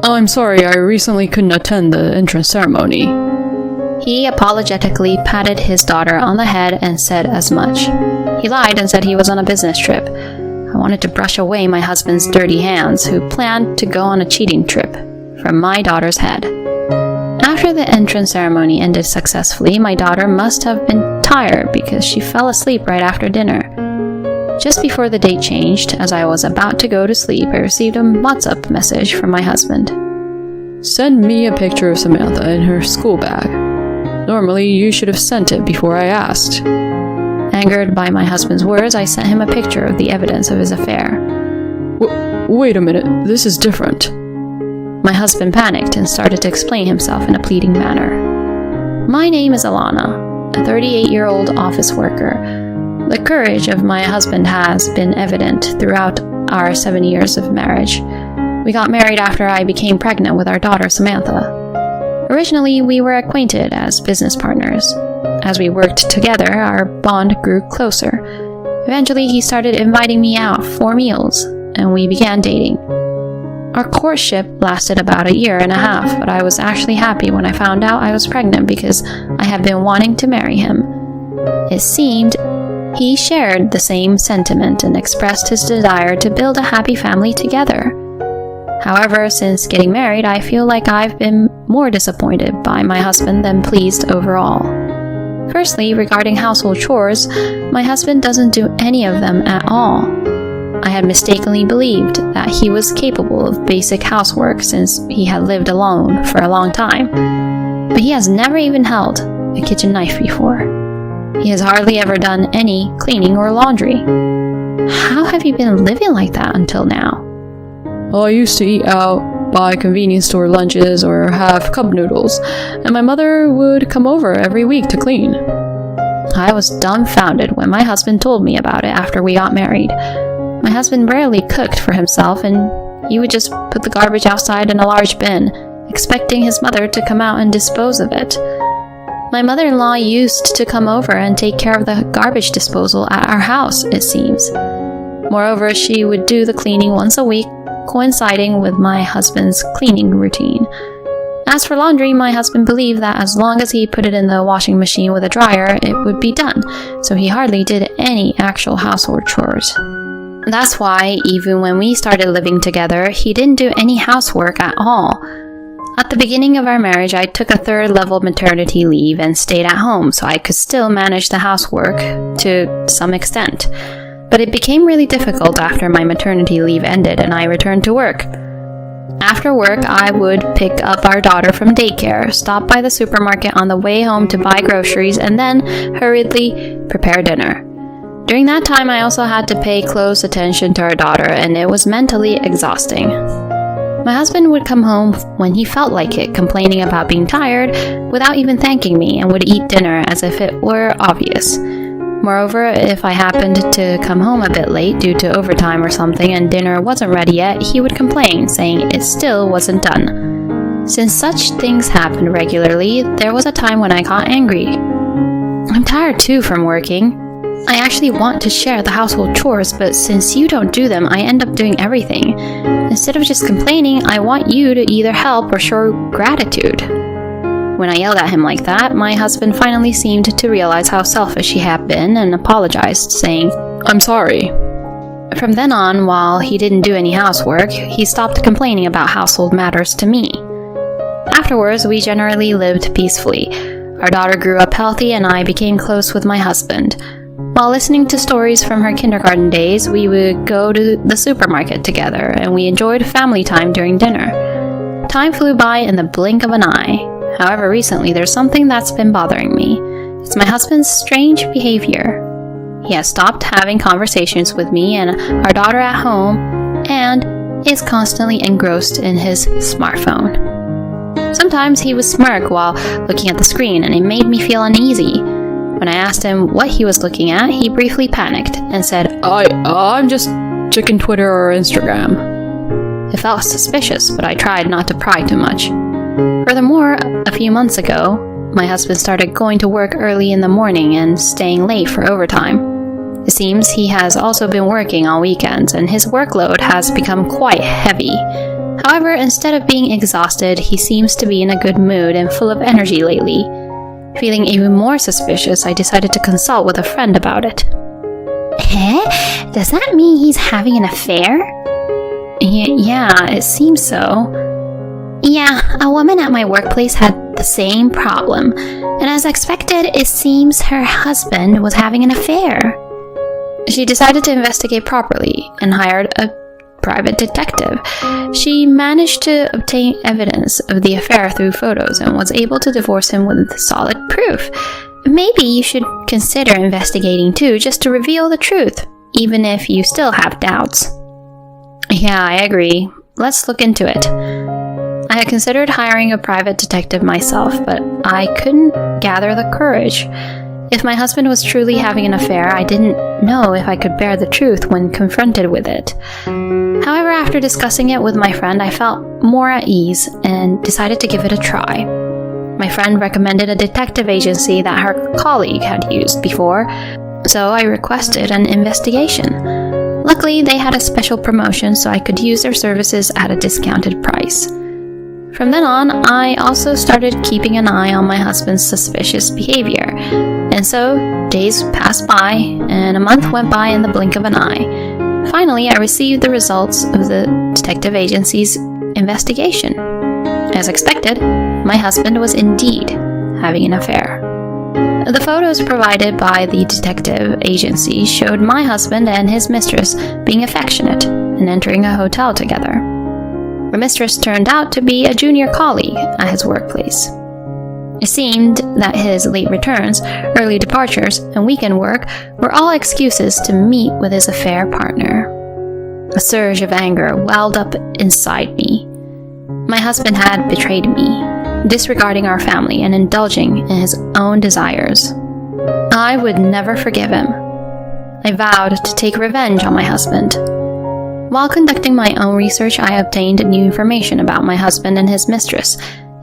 I'm sorry, I recently couldn't attend the entrance ceremony. He apologetically patted his daughter on the head and said as much. He lied and said he was on a business trip. I wanted to brush away my husband's dirty hands, who planned to go on a cheating trip, from my daughter's head. After the entrance ceremony ended successfully, my daughter must have been tired because she fell asleep right after dinner. Just before the date changed, as I was about to go to sleep, I received a WhatsApp message from my husband. Send me a picture of Samantha in her school bag. Normally, you should have sent it before I asked. Angered by my husband's words, I sent him a picture of the evidence of his affair. Wait a minute, this is different. My husband panicked and started to explain himself in a pleading manner. My name is Alana, a 38-year-old office worker. The courage of my husband has been evident throughout our 7 years of marriage. We got married after I became pregnant with our daughter Samantha. Originally, we were acquainted as business partners. As we worked together, our bond grew closer. Eventually, he started inviting me out for meals, and we began dating. Our courtship lasted about 1.5 years, but I was actually happy when I found out I was pregnant because I had been wanting to marry him. It seemed he shared the same sentiment and expressed his desire to build a happy family together. However, since getting married, I feel like I've been more disappointed by my husband than pleased overall. Firstly, regarding household chores, my husband doesn't do any of them at all. I had mistakenly believed that he was capable of basic housework since he had lived alone for a long time, but he has never even held a kitchen knife before. He has hardly ever done any cleaning or laundry. How have you been living like that until now? I used to eat out, buy convenience store lunches, or have cup noodles, and my mother would come over every week to clean. I was dumbfounded when my husband told me about it after we got married. My husband rarely cooked for himself, and he would just put the garbage outside in a large bin, expecting his mother to come out and dispose of it. My mother-in-law used to come over and take care of the garbage disposal at our house, it seems. Moreover, she would do the cleaning once a week, coinciding with my husband's cleaning routine. As for laundry, my husband believed that as long as he put it in the washing machine with a dryer, it would be done, so he hardly did any actual household chores. That's why, even when we started living together, he didn't do any housework at all. At the beginning of our marriage, I took a 3rd-level maternity leave and stayed at home so I could still manage the housework to some extent. But it became really difficult after my maternity leave ended and I returned to work. After work, I would pick up our daughter from daycare, stop by the supermarket on the way home to buy groceries, and then hurriedly prepare dinner. During that time, I also had to pay close attention to our daughter, and it was mentally exhausting. My husband would come home when he felt like it, complaining about being tired without even thanking me, and would eat dinner as if it were obvious. Moreover, if I happened to come home a bit late due to overtime or something and dinner wasn't ready yet, he would complain, saying it still wasn't done. Since such things happened regularly, there was a time when I got angry. I'm tired too from working. I actually want to share the household chores, but since you don't do them, I end up doing everything. Instead of just complaining, I want you to either help or show gratitude. When I yelled at him like that, my husband finally seemed to realize how selfish he had been and apologized, saying, I'm sorry. From then on, while he didn't do any housework, he stopped complaining about household matters to me. Afterwards, we generally lived peacefully. Our daughter grew up healthy and I became close with my husband. While listening to stories from her kindergarten days, we would go to the supermarket together and we enjoyed family time during dinner. Time flew by in the blink of an eye. However, recently there's something that's been bothering me. It's my husband's strange behavior. He has stopped having conversations with me and our daughter at home and is constantly engrossed in his smartphone. Sometimes he would smirk while looking at the screen and it made me feel uneasy. When I asked him what he was looking at, he briefly panicked and said, I'm just checking Twitter or Instagram. It felt suspicious, but I tried not to pry too much. Furthermore, a few months ago, my husband started going to work early in the morning and staying late for overtime. It seems he has also been working on weekends, and his workload has become quite heavy. However, instead of being exhausted, he seems to be in a good mood and full of energy lately. Feeling even more suspicious, I decided to consult with a friend about it. Does that mean he's having an affair? Yeah, it seems so. Yeah, a woman at my workplace had the same problem, and as expected, it seems her husband was having an affair. She decided to investigate properly and hired a private detective. She managed to obtain evidence of the affair through photos and was able to divorce him with solid proof. Maybe you should consider investigating too, just to reveal the truth, even if you still have doubts. Yeah, I agree. Let's look into it. I had considered hiring a private detective myself, but I couldn't gather the courage. If my husband was truly having an affair, I didn't know if I could bear the truth when confronted with it. However, after discussing it with my friend, I felt more at ease and decided to give it a try. My friend recommended a detective agency that her colleague had used before, so I requested an investigation. Luckily, they had a special promotion, so I could use their services at a discounted price. From then on, I also started keeping an eye on my husband's suspicious behavior. And so, days passed by, and a month went by in the blink of an eye. Finally, I received the results of the detective agency's investigation. As expected, my husband was indeed having an affair. The photos provided by the detective agency showed my husband and his mistress being affectionate and entering a hotel together. The mistress turned out to be a junior colleague at his workplace. It seemed that his late returns, early departures, and weekend work were all excuses to meet with his affair partner. A surge of anger welled up inside me. My husband had betrayed me, disregarding our family and indulging in his own desires. I would never forgive him. I vowed to take revenge on my husband. While conducting my own research, I obtained new information about my husband and his mistress.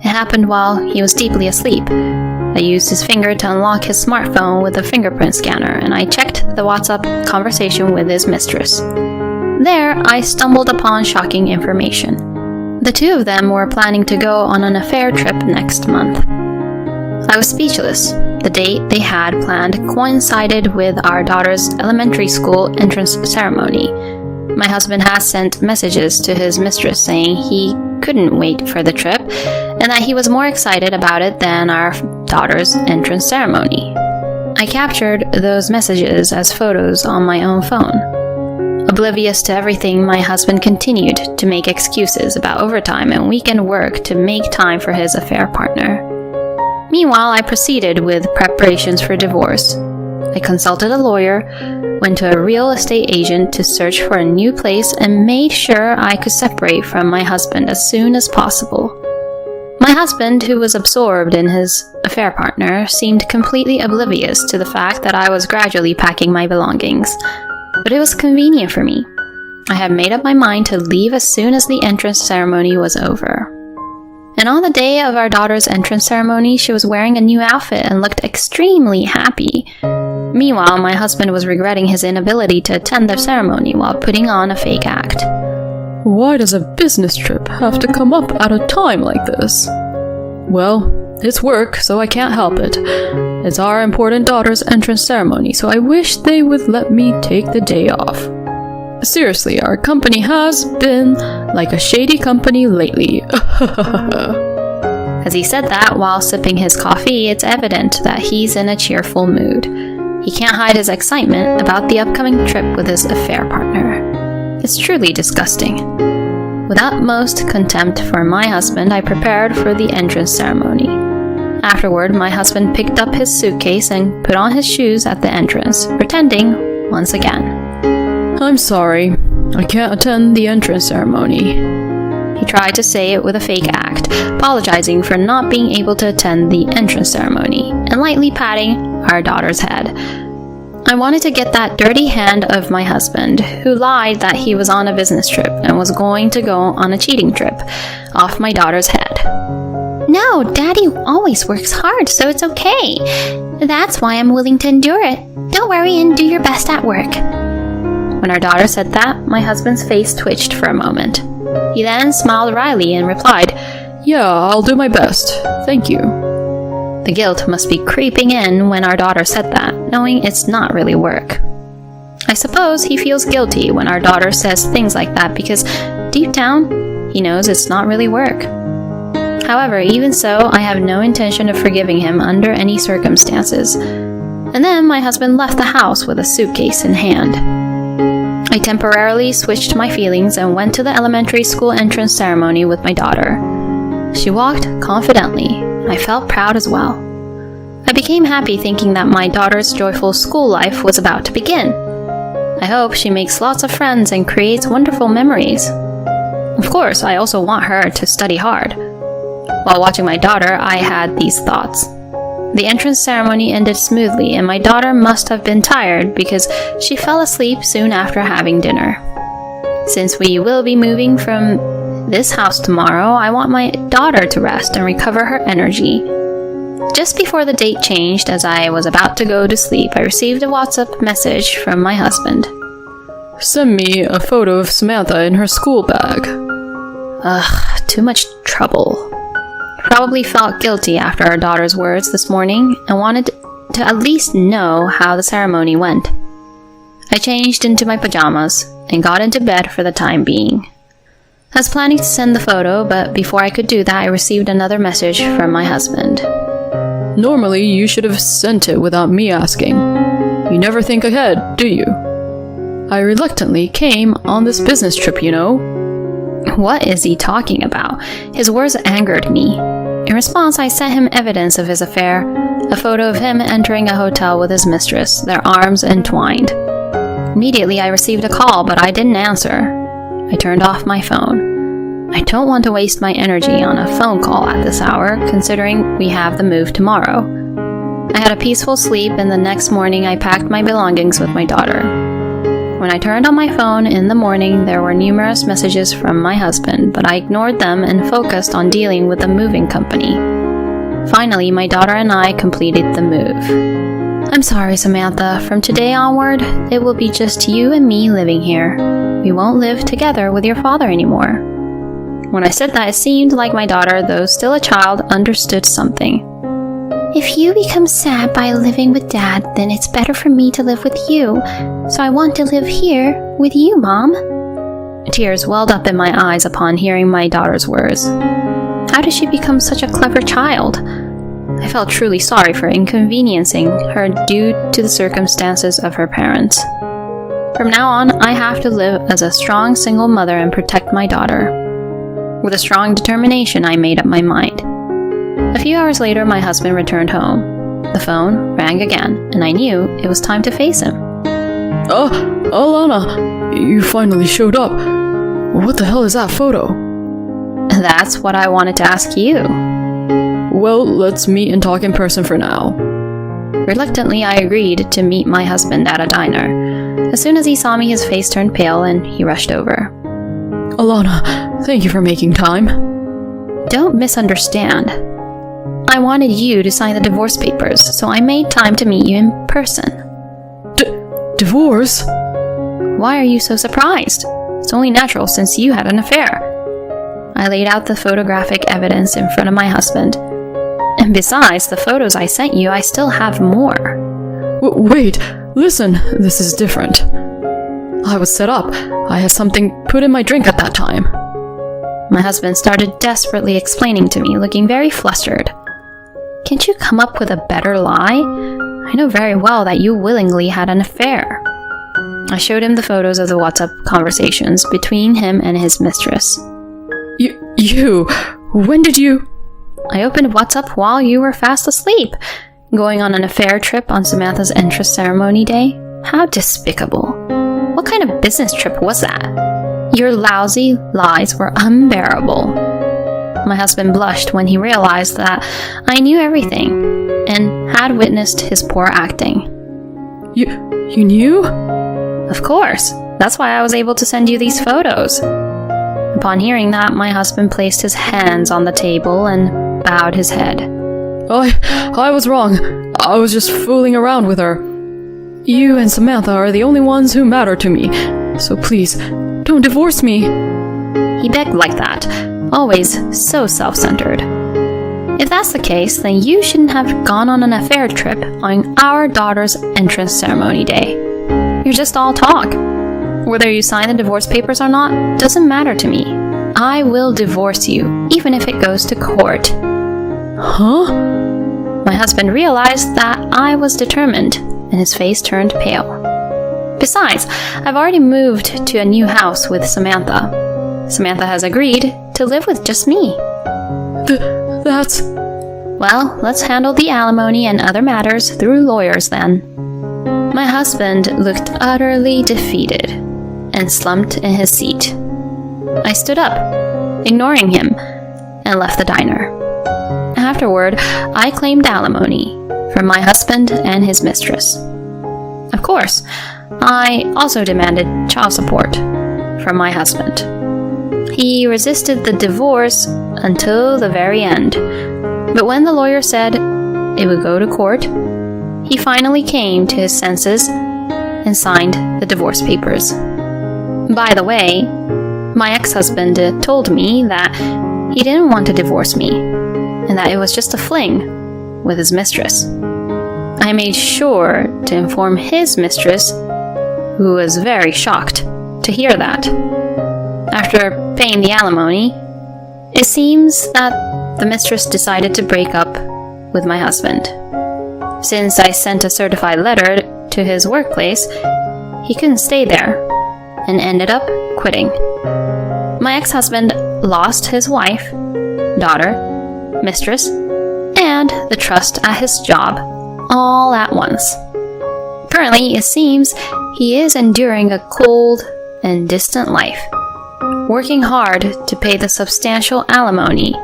It happened while he was deeply asleep. I used his finger to unlock his smartphone with a fingerprint scanner, and I checked the WhatsApp conversation with his mistress. There, I stumbled upon shocking information. The two of them were planning to go on an affair trip next month. I was speechless. The date they had planned coincided with our daughter's elementary school entrance ceremony. My husband had sent messages to his mistress saying he couldn't wait for the trip and that he was more excited about it than our daughter's entrance ceremony. I captured those messages as photos on my own phone. Oblivious to everything, my husband continued to make excuses about overtime and weekend work to make time for his affair partner. Meanwhile, I proceeded with preparations for divorce. I consulted a lawyer, went to a real estate agent to search for a new place, and made sure I could separate from my husband as soon as possible. My husband, who was absorbed in his affair partner, seemed completely oblivious to the fact that I was gradually packing my belongings. But it was convenient for me. I had made up my mind to leave as soon as the entrance ceremony was over. And on the day of our daughter's entrance ceremony, she was wearing a new outfit and looked extremely happy. Meanwhile, my husband was regretting his inability to attend the ceremony while putting on a fake act. Why does a business trip have to come up at a time like this? Well, it's work, so I can't help it. It's our important daughter's entrance ceremony, so I wish they would let me take the day off. Seriously, our company has been like a shady company lately. As he said that while sipping his coffee, it's evident that he's in a cheerful mood. He can't hide his excitement about the upcoming trip with his affair partner. It's truly disgusting. With utmost contempt for my husband, I prepared for the entrance ceremony. Afterward, my husband picked up his suitcase and put on his shoes at the entrance, pretending once again. I'm sorry, I can't attend the entrance ceremony. He tried to say it with a fake act, apologizing for not being able to attend the entrance ceremony, and lightly patting our daughter's head. I wanted to get that dirty hand of my husband, who lied that he was on a business trip and was going to go on a cheating trip, off my daughter's head. No, Daddy always works hard, so it's okay. That's why I'm willing to endure it. Don't worry and do your best at work. When our daughter said that, my husband's face twitched for a moment. He then smiled wryly and replied, Yeah, I'll do my best. Thank you. The guilt must be creeping in when our daughter said that, knowing it's not really work. I suppose he feels guilty when our daughter says things like that because deep down, he knows it's not really work. However, even so, I have no intention of forgiving him under any circumstances. And then my husband left the house with a suitcase in hand. I temporarily switched my feelings and went to the elementary school entrance ceremony with my daughter. She walked confidently. I felt proud as well. I became happy thinking that my daughter's joyful school life was about to begin. I hope she makes lots of friends and creates wonderful memories. Of course, I also want her to study hard. While watching my daughter, I had these thoughts. The entrance ceremony ended smoothly, and my daughter must have been tired because she fell asleep soon after having dinner. Since we will be moving from this house tomorrow, I want my daughter to rest and recover her energy. Just before the date changed, as I was about to go to sleep, I received a WhatsApp message from my husband. Send me a photo of Samantha in her school bag. Ugh, too much trouble. Probably felt guilty after our daughter's words this morning and wanted to at least know how the ceremony went. I changed into my pajamas and got into bed for the time being. I was planning to send the photo, but before I could do that, I received another message from my husband. Normally, you should have sent it without me asking. You never think ahead, do you? I reluctantly came on this business trip, you know. What is he talking about? His words angered me. In response, I sent him evidence of his affair, a photo of him entering a hotel with his mistress, their arms entwined. Immediately, I received a call, but I didn't answer. I turned off my phone. I don't want to waste my energy on a phone call at this hour, considering we have the move tomorrow. I had a peaceful sleep, and the next morning I packed my belongings with my daughter. When I turned on my phone in the morning, there were numerous messages from my husband, but I ignored them and focused on dealing with the moving company. Finally, my daughter and I completed the move. I'm sorry, Samantha. From today onward, it will be just you and me living here. We won't live together with your father anymore. When I said that, it seemed like my daughter, though still a child, understood something. If you become sad by living with Dad, then it's better for me to live with you. So I want to live here with you, Mom. Tears welled up in my eyes upon hearing my daughter's words. How did she become such a clever child? I felt truly sorry for inconveniencing her due to the circumstances of her parents. From now on, I have to live as a strong single mother and protect my daughter. With a strong determination, I made up my mind. A few hours later, my husband returned home. The phone rang again, and I knew it was time to face him. Alana, you finally showed up. What the hell is that photo? That's what I wanted to ask you. Well, let's meet and talk in person for now. Reluctantly, I agreed to meet my husband at a diner. As soon as he saw me, his face turned pale, and he rushed over. Alana, thank you for making time. Don't misunderstand. I wanted you to sign the divorce papers, so I made time to meet you in person. Divorce? Why are you so surprised? It's only natural since you had an affair. I laid out the photographic evidence in front of my husband. And besides the photos I sent you, I still have more. Wait, listen, this is different. I was set up. I had something put in my drink at that time. My husband started desperately explaining to me, looking very flustered. Can't you come up with a better lie? I know very well that you willingly had an affair. I showed him the photos of the WhatsApp conversations between him and his mistress. You? When did you? I opened WhatsApp while you were fast asleep, going on an affair trip on Samantha's entrance ceremony day. How despicable. What kind of business trip was that? Your lousy lies were unbearable. My husband blushed when he realized that I knew everything and had witnessed his poor acting. You knew? Of course. That's why I was able to send you these photos. Upon hearing that, my husband placed his hands on the table and bowed his head. I was wrong. I was just fooling around with her. You and Samantha are the only ones who matter to me. So please, don't divorce me. he begged like that, always so self-centered. If that's the case, then you shouldn't have gone on an affair trip on our daughter's entrance ceremony day. You're just all talk. Whether you sign the divorce papers or not doesn't matter to me. I will divorce you, even if it goes to court. Huh? My husband realized that I was determined, and his face turned pale. Besides, I've already moved to a new house with Samantha. Samantha has agreed to live with just me. That's... Well, let's handle the alimony and other matters through lawyers then. My husband looked utterly defeated and slumped in his seat. I stood up, ignoring him, and left the diner. Afterward, I claimed alimony from my husband and his mistress. Of course, I also demanded child support from my husband. He resisted the divorce until the very end, but when the lawyer said it would go to court, he finally came to his senses and signed the divorce papers. By the way, my ex-husband told me that he didn't want to divorce me, and that it was just a fling with his mistress. I made sure to inform his mistress, who was very shocked to hear that. After paying the alimony, it seems that the mistress decided to break up with my husband. Since I sent a certified letter to his workplace, he couldn't stay there and ended up quitting. My ex-husband lost his wife, daughter, mistress, and the trust at his job all at once. Currently, it seems he is enduring a cold and distant life, working hard to pay the substantial alimony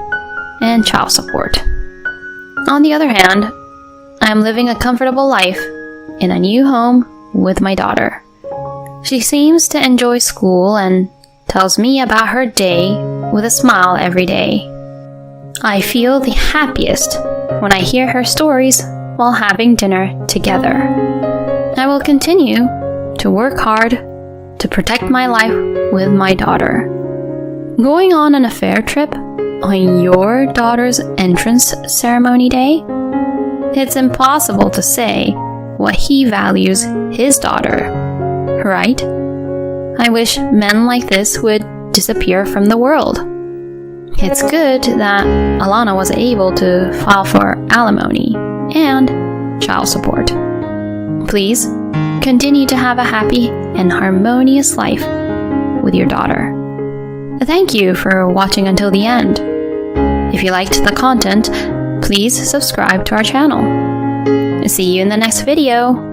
and child support. On the other hand, I am living a comfortable life in a new home with my daughter. She seems to enjoy school and tells me about her day with a smile every day. I feel the happiest when I hear her stories while having dinner together. I will continue to work hard to protect my life with my daughter. Going on an affair trip on your daughter's entrance ceremony day? It's impossible to say what he values his daughter, right? I wish men like this would disappear from the world. It's good that Alana was able to file for alimony and child support. Please continue to have a happy and harmonious life with your daughter. Thank you for watching until the end. If you liked the content, please subscribe to our channel. See you in the next video.